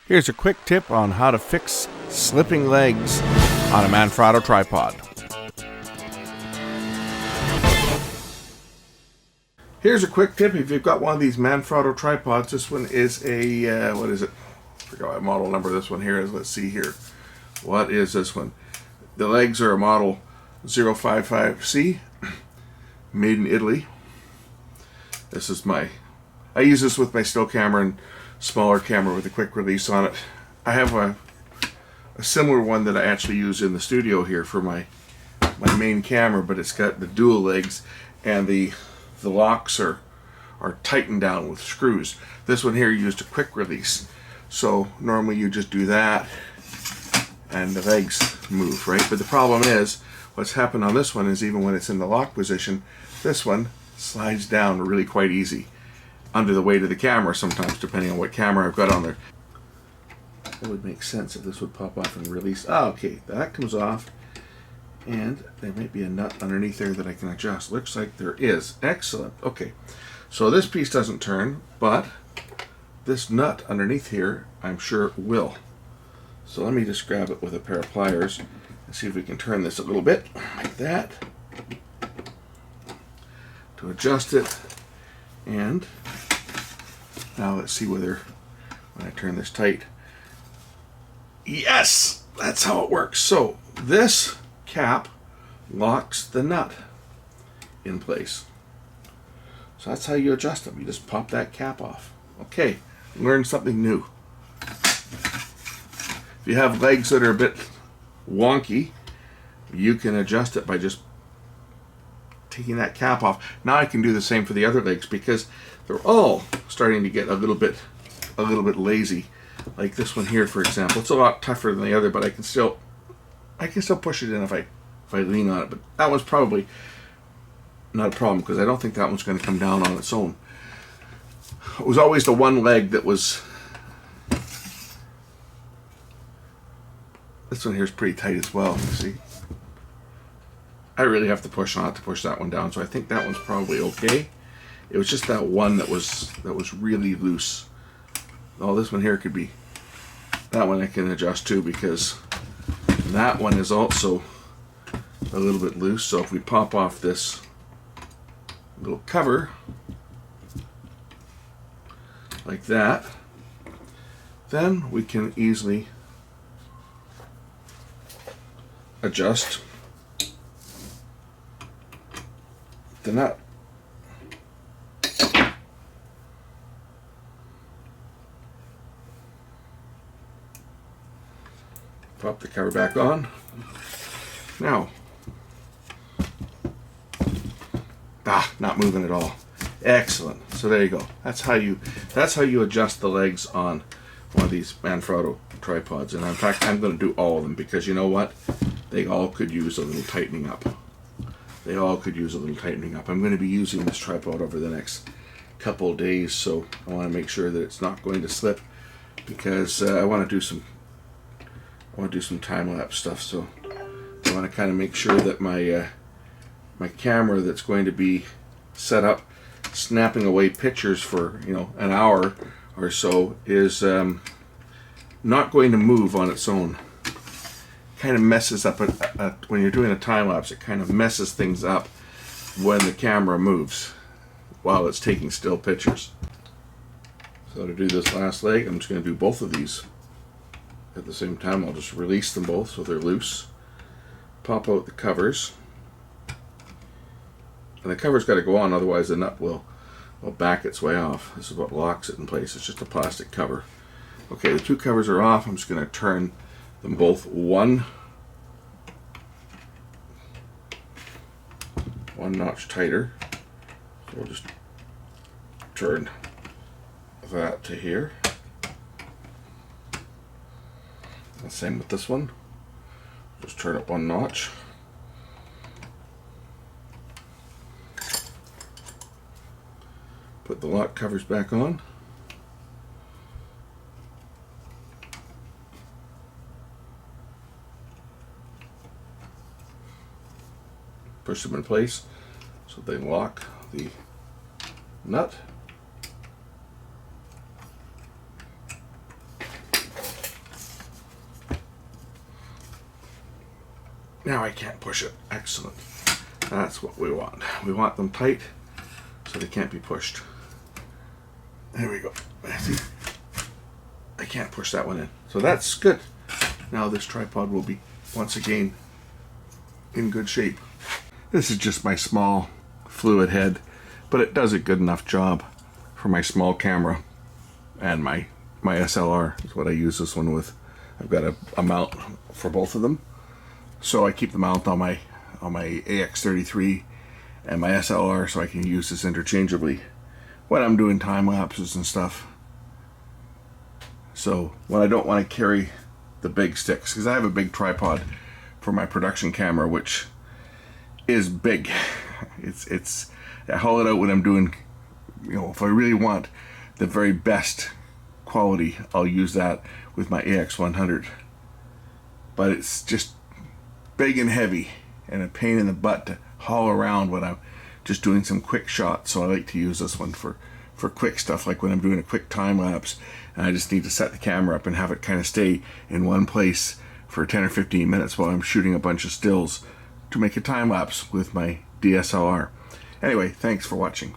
Here's a quick tip on how to fix slipping legs on a Manfrotto tripod. Here's a quick tip if you've got one of these Manfrotto tripods. This one is a, what is it? I forgot what model number this one here is. Let's see here. What is this one? The legs are a model 055C, made in Italy. This is I use this with my still camera and smaller camera with a quick release on it. I have a similar one that I actually use in the studio here for my main camera, but it's got the dual legs and the locks are tightened down with screws. This one here used a quick release. So normally you just do that and the legs move, right? But the problem is, what's happened on this one is even when it's in the lock position, this one slides down really quite easy under the weight of the camera sometimes, depending on what camera I've got on there. It would make sense if this would pop off and release. Oh, okay, that comes off. And there might be a nut underneath there that I can adjust. Looks like there is. Excellent. Okay, so this piece doesn't turn, but this nut underneath here, I'm sure will. So let me just grab it with a pair of pliers and see if we can turn this a little bit, like that, to adjust it. And now let's see whether, when I turn this tight, yes, that's how it works. So this cap locks the nut in place. So that's how you adjust them. You just pop that cap off. Okay, learn something new. If you have legs that are a bit wonky, you can adjust it by just taking that cap off. Now I can do the same for the other legs because they're all starting to get a little bit lazy. Like this one here, for example. It's a lot tougher than the other, but I can still push it in if I lean on it. But that one's probably not a problem because I don't think that one's going to come down on its own. It was always the one leg that was. This one here is pretty tight as well. You see, I really have to push on it to push that one down. So I think that one's probably okay. It was just that one that was really loose. Oh, this one here could be. That one I can adjust too because that one is also a little bit loose. So if we pop off this little cover like that, then we can easily adjust the nut. Pop the cover back on. Now, not moving at all. Excellent. So there you go. That's how you adjust the legs on one of these Manfrotto tripods. And in fact, I'm going to do all of them because you know what? They all could use a little tightening up. They all could use a little tightening up. I'm going to be using this tripod over the next couple of days, so I want to make sure that it's not going to slip because I want to do some time-lapse stuff. So I want to kind of make sure that my camera that's going to be set up snapping away pictures for an hour or so is not going to move on its own. Kind of messes up when you're doing a time lapse. It kind of messes things up when the camera moves while it's taking still pictures. So to do this last leg, I'm just going to do both of these at the same time. I'll just release them both so they're loose. Pop out the covers, and the cover's got to go on, otherwise the nut will back its way off. This is what locks it in place. It's just a plastic cover. Okay, the two covers are off. I'm just going to turn them both one notch tighter. So we'll just turn that to here. And same with this one. Just turn it one notch. Put the lock covers back on. Push them in place so they lock the nut. Now I can't push it. Excellent. That's what we want. We want them tight so they can't be pushed. There we go. See? I can't push that one in. So that's good. Now this tripod will be once again in good shape. This is just my small fluid head, but it does a good enough job for my small camera, and my SLR is what I use this one with. I've got a mount for both of them, so I keep the mount on my AX33 and my SLR, so I can use this interchangeably when I'm doing time lapses and stuff. So when I don't want to carry the big sticks, because I have a big tripod for my production camera, which is big. It's I haul it out when I'm doing, if I really want the very best quality, I'll use that with my AX100. But it's just big and heavy and a pain in the butt to haul around when I'm just doing some quick shots. So I like to use this one for quick stuff, like when I'm doing a quick time lapse and I just need to set the camera up and have it kind of stay in one place for 10 or 15 minutes while I'm shooting a bunch of stills to make a time lapse with my DSLR. Anyway, thanks for watching.